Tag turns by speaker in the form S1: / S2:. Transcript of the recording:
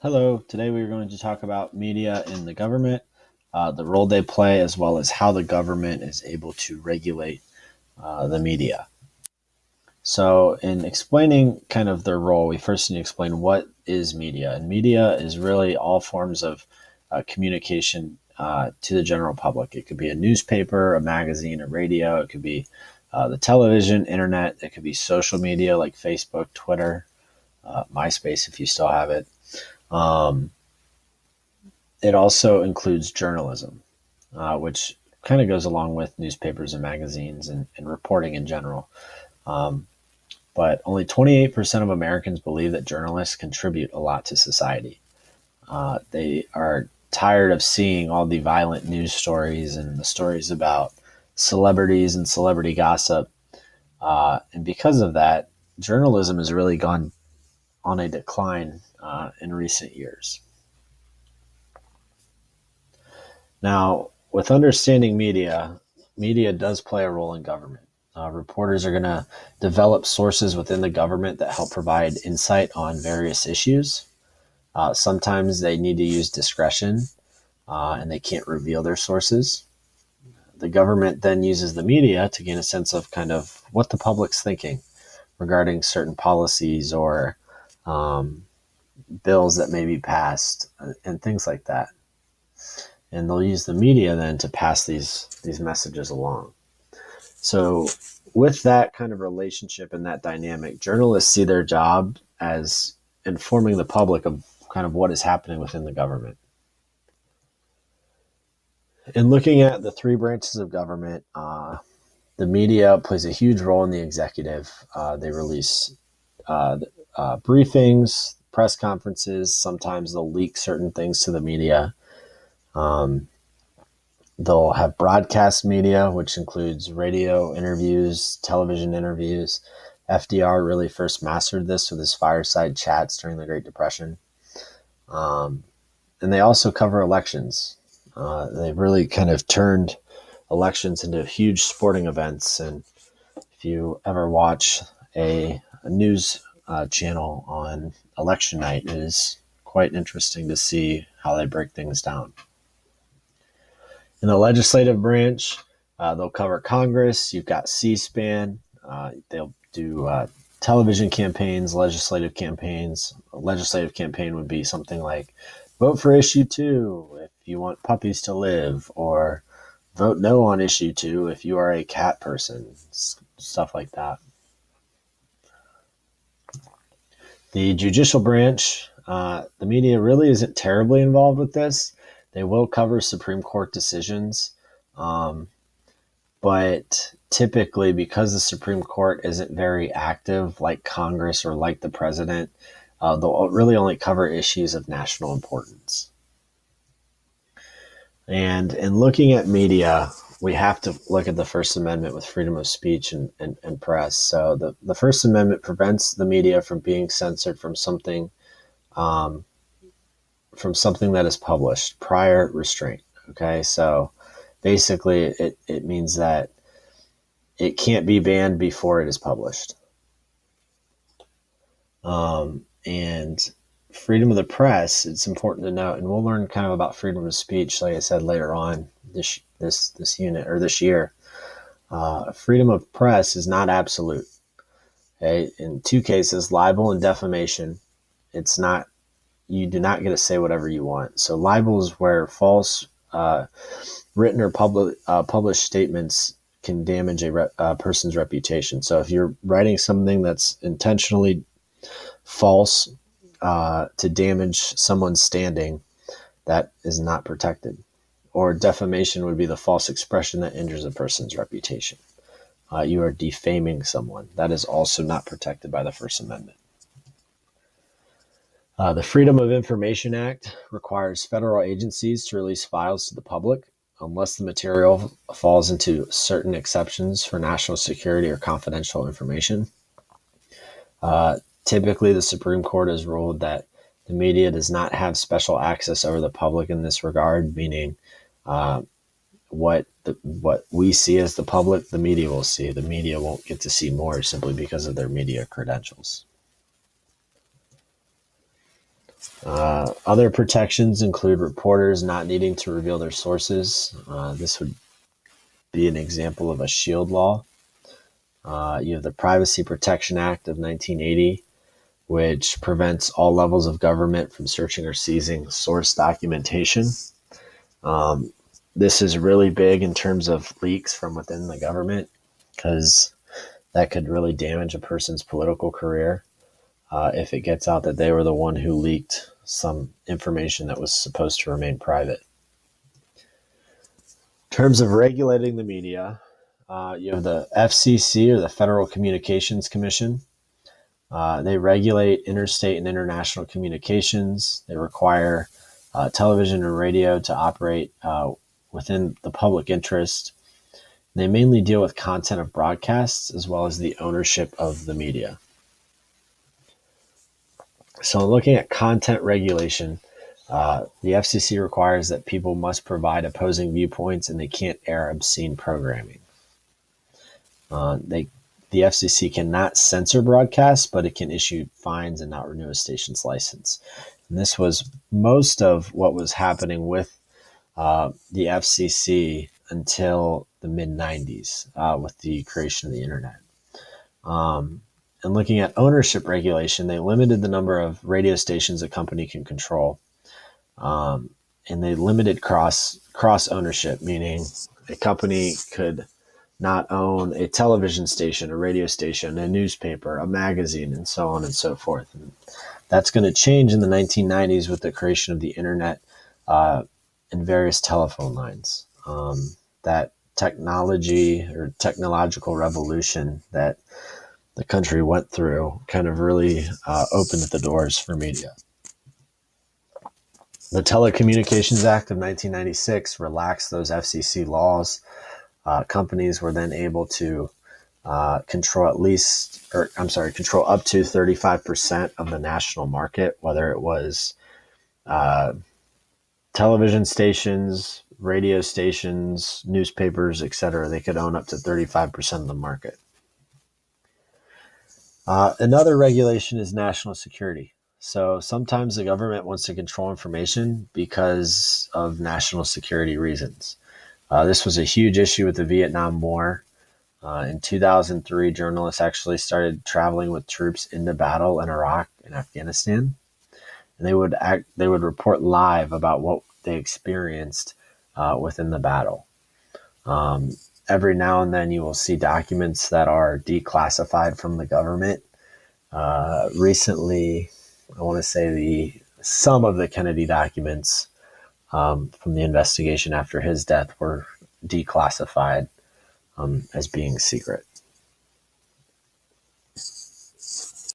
S1: Hello, today we are going to talk about media in the government, the role they play, as well as how the government is able to regulate the media. So, in explaining kind of their role, we first need to explain what is media. And media is really all forms of communication to the general public. It could be a newspaper, a magazine, a radio, it could be the television, internet, it could be social media like Facebook, Twitter, MySpace if you still have it. Um, It also includes journalism, which kind of goes along with newspapers and magazines and reporting in general. Um, but only 28% of Americans believe that journalists contribute a lot to society. They are tired of seeing all the violent news stories and the stories about celebrities and celebrity gossip. And because of that, journalism has really gone on a decline in recent years. Now, with understanding media, media does play a role in government. Reporters are going to develop sources within the government that help provide insight on various issues. Sometimes they need to use discretion and they can't reveal their sources. The government then uses the media to gain a sense of kind of what the public's thinking regarding certain policies or um, bills that may be passed and things like that. And they'll use the media then to pass these messages along. So with that kind of relationship and that dynamic, journalists see their job as informing the public of kind of what is happening within the government. In looking at the three branches of government, the media plays a huge role in the executive. They release uh, briefings, press conferences. Sometimes they'll leak certain things to the media. Um, They'll have broadcast media, which includes radio interviews, television interviews. FDR really first mastered this with his fireside chats during the Great Depression. Um, and they also cover elections. They've really kind of turned elections into huge sporting events. And if you ever watch a news channel on election night, it is quite interesting to see how they break things down. In the legislative branch, they'll cover Congress. You've got C-SPAN. They'll do television campaigns, legislative campaigns. A legislative campaign would be something like vote for issue 2 if you want puppies to live, or vote no on issue 2 if you are a cat person, stuff like that. The judicial branch, the media really isn't terribly involved with this. They will cover Supreme Court decisions, um, but typically, because the Supreme Court isn't very active like Congress or like the president, they'll really only cover issues of national importance. And in looking at media, we have to look at the First Amendment with freedom of speech and press. So the First Amendment prevents the media from being censored um, from something that is published, prior restraint. Okay, so basically it means that it can't be banned before it is published. And freedom of the press, it's important to note, and we'll learn kind of about freedom of speech, like I said, later on this unit or this year. Freedom of press is not absolute. Okay, in two cases, libel and defamation, it's not. You do not get to say whatever you want. So libel is where false written or published statements can damage a person's reputation. So if you're writing something that's intentionally false to damage someone's standing, that is not protected. Or defamation would be the false expression that injures a person's reputation. You are defaming someone. That is also not protected by the First Amendment. The Freedom of Information Act requires federal agencies to release files to the public unless the material falls into certain exceptions for national security or confidential information. Typically, the Supreme Court has ruled that the media does not have special access over the public in this regard, meaning uh, what we see as the public, the media will see. The media won't get to see more simply because of their media credentials. Other protections include reporters not needing to reveal their sources. This would be an example of a shield law. You have the Privacy Protection Act of 1980, which prevents all levels of government from searching or seizing source documentation. This is really big in terms of leaks from within the government because that could really damage a person's political career if it gets out that they were the one who leaked some information that was supposed to remain private. In terms of regulating the media, you have the FCC, or the Federal Communications Commission. They regulate interstate and international communications. They require television and radio to operate within the public interest. They mainly deal with content of broadcasts as well as the ownership of the media. So looking at content regulation, the FCC requires that people must provide opposing viewpoints and they can't air obscene programming. The FCC cannot censor broadcasts, but it can issue fines and not renew a station's license. And this was most of what was happening with the FCC until the mid-90s with the creation of the internet. And looking at ownership regulation, they limited the number of radio stations a company can control. And they limited cross ownership, meaning a company could not own a television station, a radio station, a newspaper, a magazine, and so on and so forth. And that's going to change in the 1990s with the creation of the internet and various telephone lines. That technology or technological revolution that the country went through kind of really opened the doors for media. The Telecommunications Act of 1996 relaxed those FCC laws. Companies were then able to control up to 35% of the national market, whether it was television stations, radio stations, newspapers, etc. They could own up to 35% of the market. Another regulation is national security. So sometimes the government wants to control information because of national security reasons. This was a huge issue with the Vietnam War. In 2003, journalists actually started traveling with troops into battle in Iraq and Afghanistan, and they would report live about what they experienced within the battle. Every now and then, you will see documents that are declassified from the government. Recently, I want to say some of the Kennedy documents from the investigation after his death were declassified as being secret.